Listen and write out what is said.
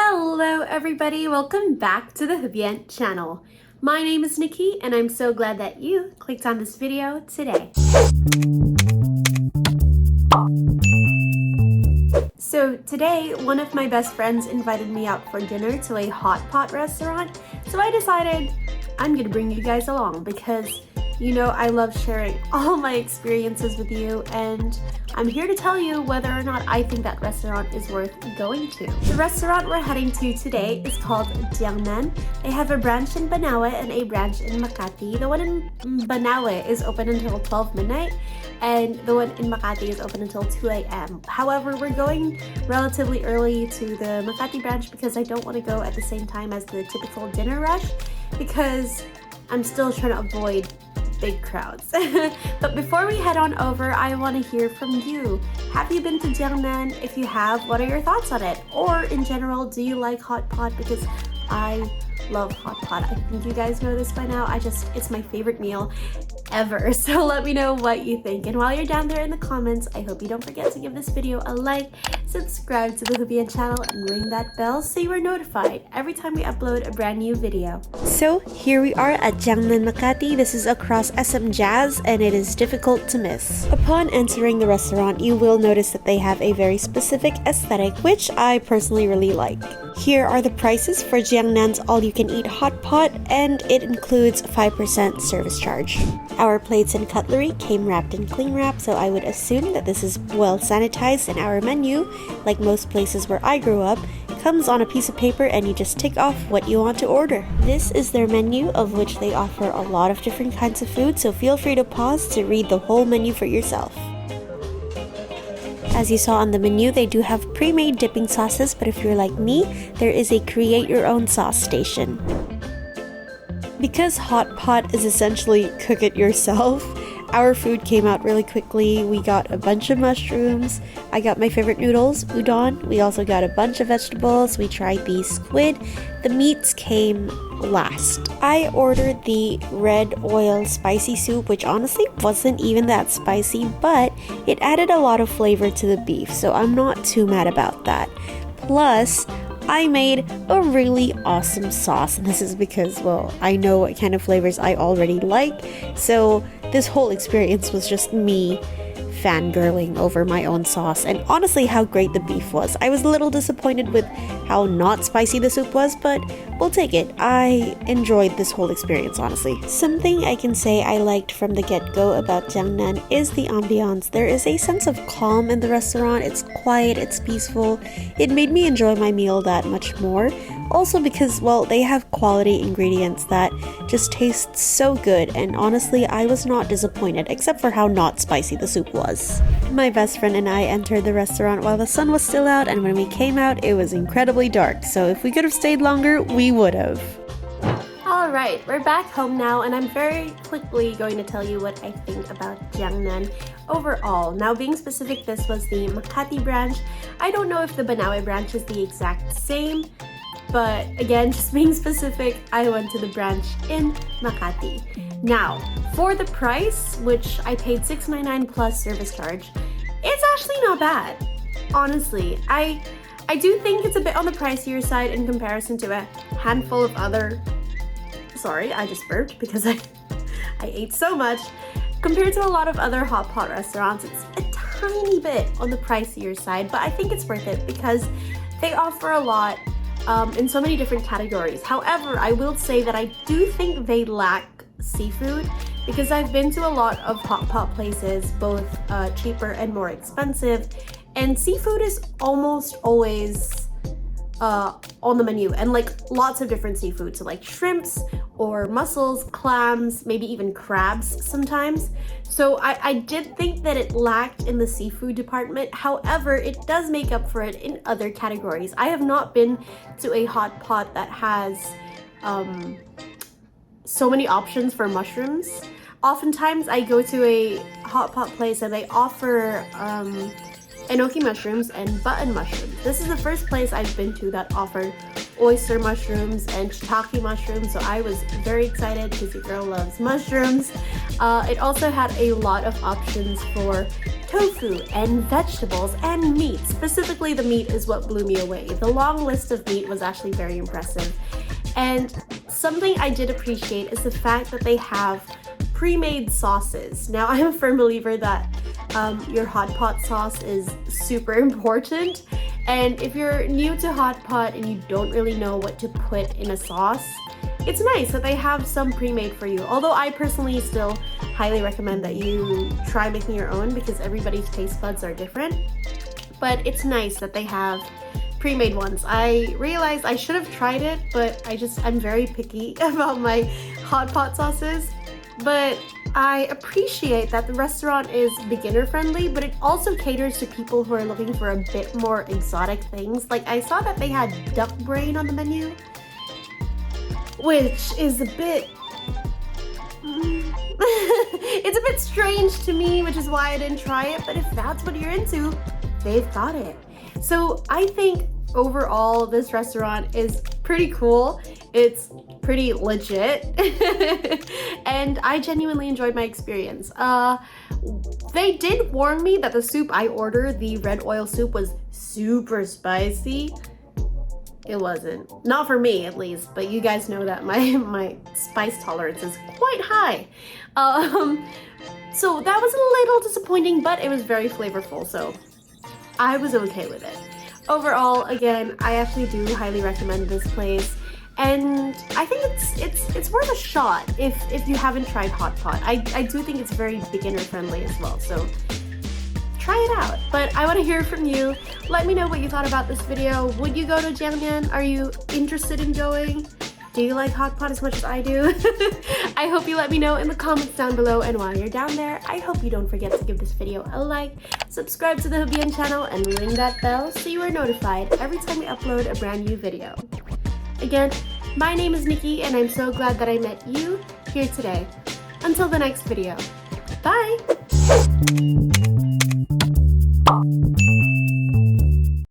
Hello everybody, welcome back to the HUBient channel. My name is Nikki and I'm so glad that you clicked on this video today. So today, one of my best friends invited me out for dinner to a hot pot restaurant. So I decided I'm gonna bring you guys along because you know I love sharing all my experiences with you, and I'm here to tell you whether or not I think that restaurant is worth going to. The restaurant we're heading to today is called Jiang Nan. They have a branch in Banawe and a branch in Makati. The one in Banawe is open until 12 midnight and the one in Makati is open until 2 a.m. However, we're going relatively early to the Makati branch because I don't want to go at the same time as the typical dinner rush because I'm still trying to avoid big crowds. But before we head on over, I want to hear from you. Have you been to Jiang Nan? If you have, what are your thoughts on it? Or in general, do you like hot pot? Because I love hot pot. I think you guys know this by now. It's my favorite meal ever. So let me know what you think. And while you're down there in the comments, I hope you don't forget to give this video a like, subscribe to the HUBient channel, and ring that bell so you are notified every time we upload a brand new video. So here we are at Jiang Nan Makati. This is across SM Jazz and it is difficult to miss. Upon entering the restaurant, you will notice that they have a very specific aesthetic, which I personally really like. Here are the prices for Jiang Nan's all-you-can-eat hot pot, and it includes 5% service charge. Our plates and cutlery came wrapped in cling wrap, so I would assume that this is well sanitized, and our menu, like most places where I grew up, comes on a piece of paper and you just tick off what you want to order. This is their menu, of which they offer a lot of different kinds of food, so feel free to pause to read the whole menu for yourself. As you saw on the menu, they do have pre-made dipping sauces, but if you're like me, there is a create-your-own sauce station. Because hot pot is essentially cook it yourself, our food came out really quickly. We got a bunch of mushrooms. I got my favorite noodles, udon. We also got a bunch of vegetables. We tried the squid. The meats came last. I ordered the red oil spicy soup, which honestly wasn't even that spicy, but it added a lot of flavor to the beef, so I'm not too mad about that. Plus, I made a really awesome sauce, and this is because, well, I know what kind of flavors I already like, so this whole experience was just me fangirling over my own sauce and honestly how great the beef was. I was a little disappointed with how not spicy the soup was, but we'll take it. I enjoyed this whole experience, honestly. Something I can say I liked from the get-go about Jiang Nan is the ambiance. There is a sense of calm in the restaurant. It's quiet, it's peaceful. It made me enjoy my meal that much more. Also because, well, they have quality ingredients that just taste so good, and honestly, I was not disappointed, except for how not spicy the soup was. My best friend and I entered the restaurant while the sun was still out, and when we came out, it was incredibly dark, so if we could have stayed longer, we would have. Alright, we're back home now, and I'm very quickly going to tell you what I think about Jiang Nan overall. Now, being specific, this was the Makati branch. I don't know if the Banawe branch is the exact same, but again, just being specific, I went to the branch in Makati. Now, for the price, which I paid $6.99 plus service charge, it's actually not bad. Honestly, I do think it's a bit on the pricier side in comparison to a handful of other... Sorry, I just burped because I ate so much. Compared to a lot of other hot pot restaurants, it's a tiny bit on the pricier side, but I think it's worth it because they offer a lot in so many different categories. However, I will say that I do think they lack seafood because I've been to a lot of hot pot places, both cheaper and more expensive, and seafood is almost always on the menu, and like lots of different seafood, so like shrimps or mussels, clams, maybe even crabs sometimes. So I did think that it lacked in the seafood department. However, it does make up for it in other categories. I have not been to a hot pot that has so many options for mushrooms. Oftentimes I go to a hot pot place and they offer enoki mushrooms and button mushrooms. This is the first place I've been to that offered oyster mushrooms and shiitake mushrooms, so I was very excited because your girl loves mushrooms. It also had a lot of options for tofu and vegetables and meat. Specifically, the meat is what blew me away. The long list of meat was actually very impressive. And something I did appreciate is the fact that they have pre-made sauces. Now, I'm a firm believer that your hot pot sauce is super important. And if you're new to hot pot and you don't really know what to put in a sauce, it's nice that they have some pre-made for you. Although I personally still highly recommend that you try making your own because everybody's taste buds are different. But it's nice that they have pre-made ones. I realized I should have tried it, but I'm very picky about my hot pot sauces. But I appreciate that the restaurant is beginner friendly, but it also caters to people who are looking for a bit more exotic things. Like I saw that they had duck brain on the menu, which is a bit it's a bit strange to me, which is why I didn't try it. But if that's what you're into, they've got it. So I think overall this restaurant is pretty cool. It's pretty legit and I genuinely enjoyed my experience. They did warn me that the soup I ordered, the red oil soup, was super spicy. It wasn't. Not for me, at least, but you guys know that my spice tolerance is quite high. So that was a little disappointing, but it was very flavorful, so I was okay with it. Overall, again, I actually do highly recommend this place. And I think it's worth a shot if you haven't tried hot pot. I do think it's very beginner friendly as well, so try it out. But I want to hear from you. Let me know what you thought about this video. Would you go to Jiang Nan? Are you interested in going? Do you like hot pot as much as I do? I hope you let me know in the comments down below, and while you're down there, I hope you don't forget to give this video a like, subscribe to the HUBient channel, and ring that bell so you are notified every time we upload a brand new video. Again, my name is Nikki, and I'm so glad that I met you here today. Until the next video, bye!